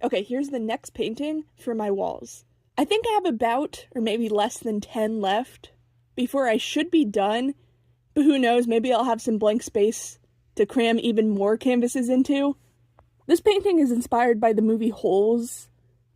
Okay, here's the next painting for my walls. I think I have about, or maybe less than 10 left before I should be done, but who knows, maybe I'll have some blank space to cram even more canvases into. This painting is inspired by the movie Holes.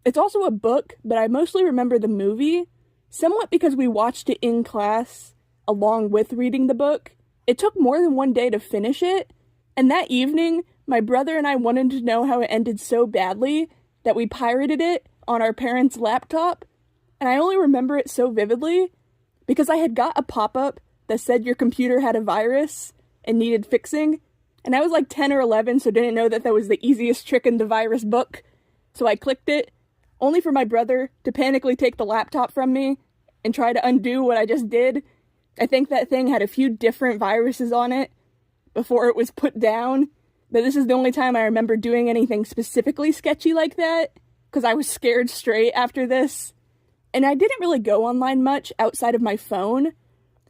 It's also a book, but I mostly remember the movie, somewhat because we watched it in class along with reading the book. It took more than one day to finish it, and that evening, my brother and I wanted to know how it ended so badly that we pirated it on our parents' laptop, and I only remember it so vividly because I had got a pop-up that said your computer had a virus and needed fixing, and I was like 10 or 11, so didn't know that was the easiest trick in the virus book, so I clicked it, only for my brother to panically take the laptop from me and try to undo what I just did. I think that thing had a few different viruses on it before it was put down, but this is the only time I remember doing anything specifically sketchy like that, because I was scared straight after this. And I didn't really go online much outside of my phone.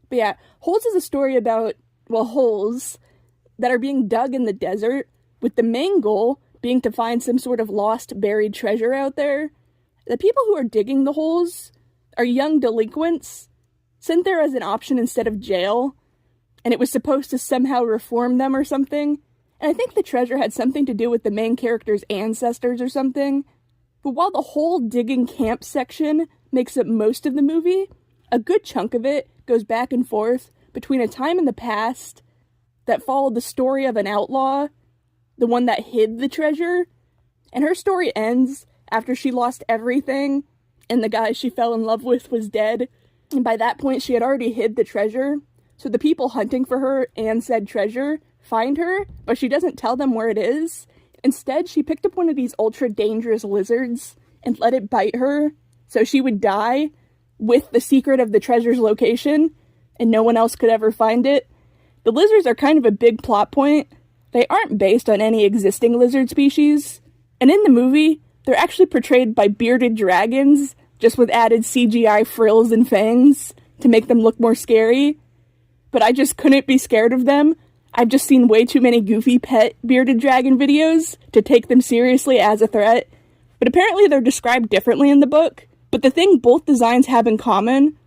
But yeah, Holes is a story about, well, holes that are being dug in the desert, with the main goal being to find some sort of lost, buried treasure out there. The people who are digging the holes are young delinquents, sent there as an option instead of jail, and it was supposed to somehow reform them or something. And I think the treasure had something to do with the main character's ancestors or something. But while the whole digging camp section makes up most of the movie, a good chunk of it goes back and forth between a time in the past that followed the story of an outlaw, the one that hid the treasure, and her story ends after she lost everything and the guy she fell in love with was dead, and by that point she had already hid the treasure, so the people hunting for her and said treasure find her, but she doesn't tell them where it is. Instead, she picked up one of these ultra-dangerous lizards and let it bite her, so she would die with the secret of the treasure's location, and no one else could ever find it. The lizards are kind of a big plot point. They aren't based on any existing lizard species, and in the movie, they're actually portrayed by bearded dragons, just with added CGI frills and fangs to make them look more scary. But I just couldn't be scared of them. I've just seen way too many goofy pet bearded dragon videos to take them seriously as a threat. But apparently they're described differently in the book. But the thing both designs have in common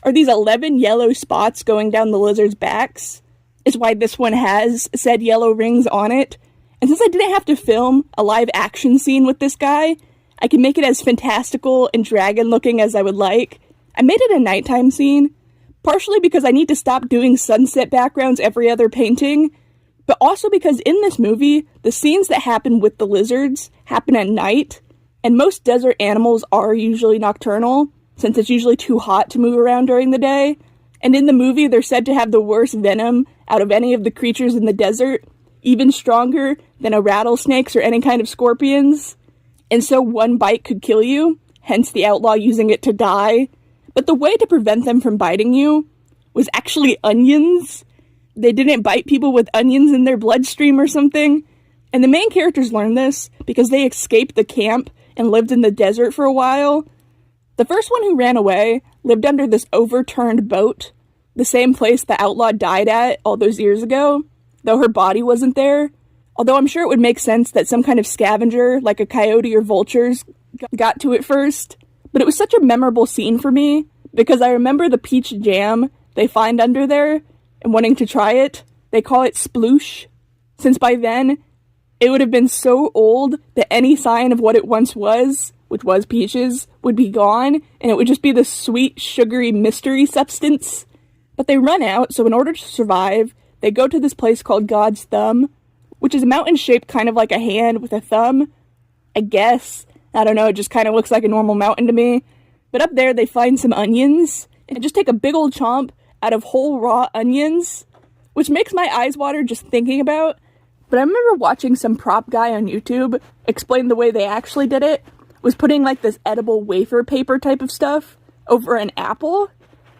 are these 11 yellow spots going down the lizard's backs. Is why this one has said yellow rings on it. And since I didn't have to film a live action scene with this guy, I can make it as fantastical and dragon looking as I would like. I made it a nighttime scene, partially because I need to stop doing sunset backgrounds every other painting, but also because in this movie, the scenes that happen with the lizards happen at night, and most desert animals are usually nocturnal, since it's usually too hot to move around during the day, and in the movie they're said to have the worst venom out of any of the creatures in the desert, even stronger than a rattlesnakes or any kind of scorpions, and so one bite could kill you, hence the outlaw using it to die. But the way to prevent them from biting you was actually onions. They didn't bite people with onions in their bloodstream or something. And the main characters learned this because they escaped the camp and lived in the desert for a while. The first one who ran away lived under this overturned boat, the same place the outlaw died at all those years ago, though her body wasn't there. Although I'm sure it would make sense that some kind of scavenger, like a coyote or vultures, got to it first. But it was such a memorable scene for me, because I remember the peach jam they find under there, and wanting to try it. They call it sploosh, since by then, it would have been so old that any sign of what it once was, which was peaches, would be gone, and it would just be this sweet, sugary mystery substance. But they run out, so in order to survive, they go to this place called God's Thumb, which is a mountain shaped kind of like a hand with a thumb, I guess. I don't know, it just kind of looks like a normal mountain to me. But up there, they find some onions, and just take a big old chomp out of whole raw onions, which makes my eyes water just thinking about. But I remember watching some prop guy on YouTube explain the way they actually did it, was putting like this edible wafer paper type of stuff over an apple.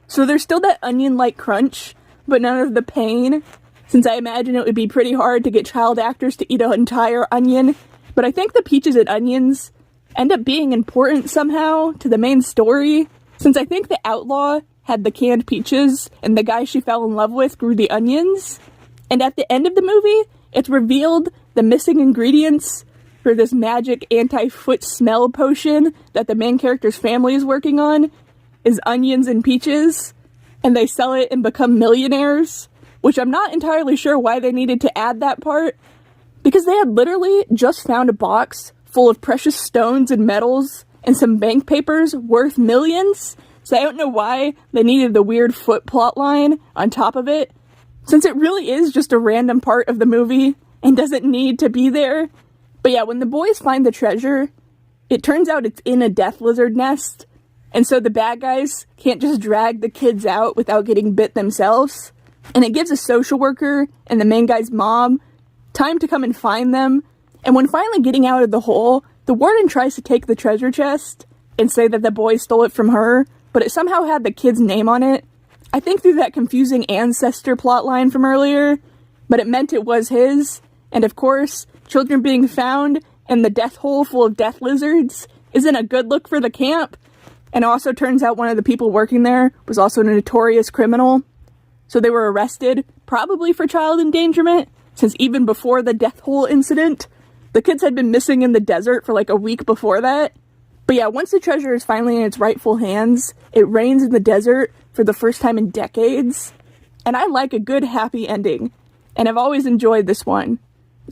So there's still that onion-like crunch, but none of the pain, since I imagine it would be pretty hard to get child actors to eat an entire onion. But I think the peaches and onions end up being important somehow to the main story, since I think the outlaw had the canned peaches, and the guy she fell in love with grew the onions. And at the end of the movie, it's revealed the missing ingredients for this magic anti-foot smell potion that the main character's family is working on is onions and peaches, and they sell it and become millionaires, which I'm not entirely sure why they needed to add that part, because they had literally just found a box full of precious stones and metals and some bank papers worth millions, so I don't know why they needed the weird foot plot line on top of it, since it really is just a random part of the movie and doesn't need to be there. But yeah, when the boys find the treasure, it turns out it's in a death lizard nest, and so the bad guys can't just drag the kids out without getting bit themselves, and it gives a social worker and the main guy's mom time to come and find them, and when finally getting out of the hole, the warden tries to take the treasure chest and say that the boys stole it from her, but it somehow had the kid's name on it. I think through that confusing ancestor plotline from earlier, but it meant it was his, and of course, children being found in the death hole full of death lizards isn't a good look for the camp, and it also turns out one of the people working there was also a notorious criminal, so they were arrested, probably for child endangerment, since even before the death hole incident, the kids had been missing in the desert for like a week before that. But yeah, once the treasure is finally in its rightful hands, it rains in the desert for the first time in decades, and I like a good happy ending, and I've always enjoyed this one,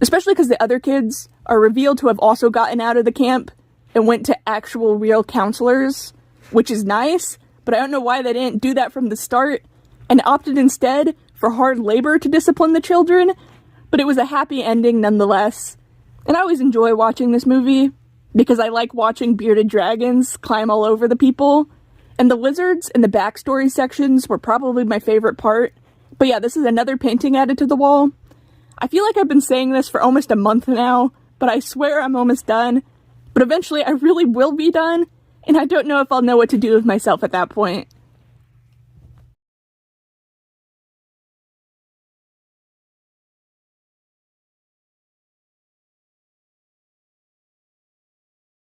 especially because the other kids are revealed to have also gotten out of the camp and went to actual real counselors, which is nice, but I don't know why they didn't do that from the start and opted instead for hard labor to discipline the children, but it was a happy ending nonetheless, and I always enjoy watching this movie because I like watching bearded dragons climb all over the people, and the lizards in the backstory sections were probably my favorite part. But yeah, this is another painting added to the wall. I feel like I've been saying this for almost a month now, but I swear I'm almost done. But eventually I really will be done, and I don't know if I'll know what to do with myself at that point.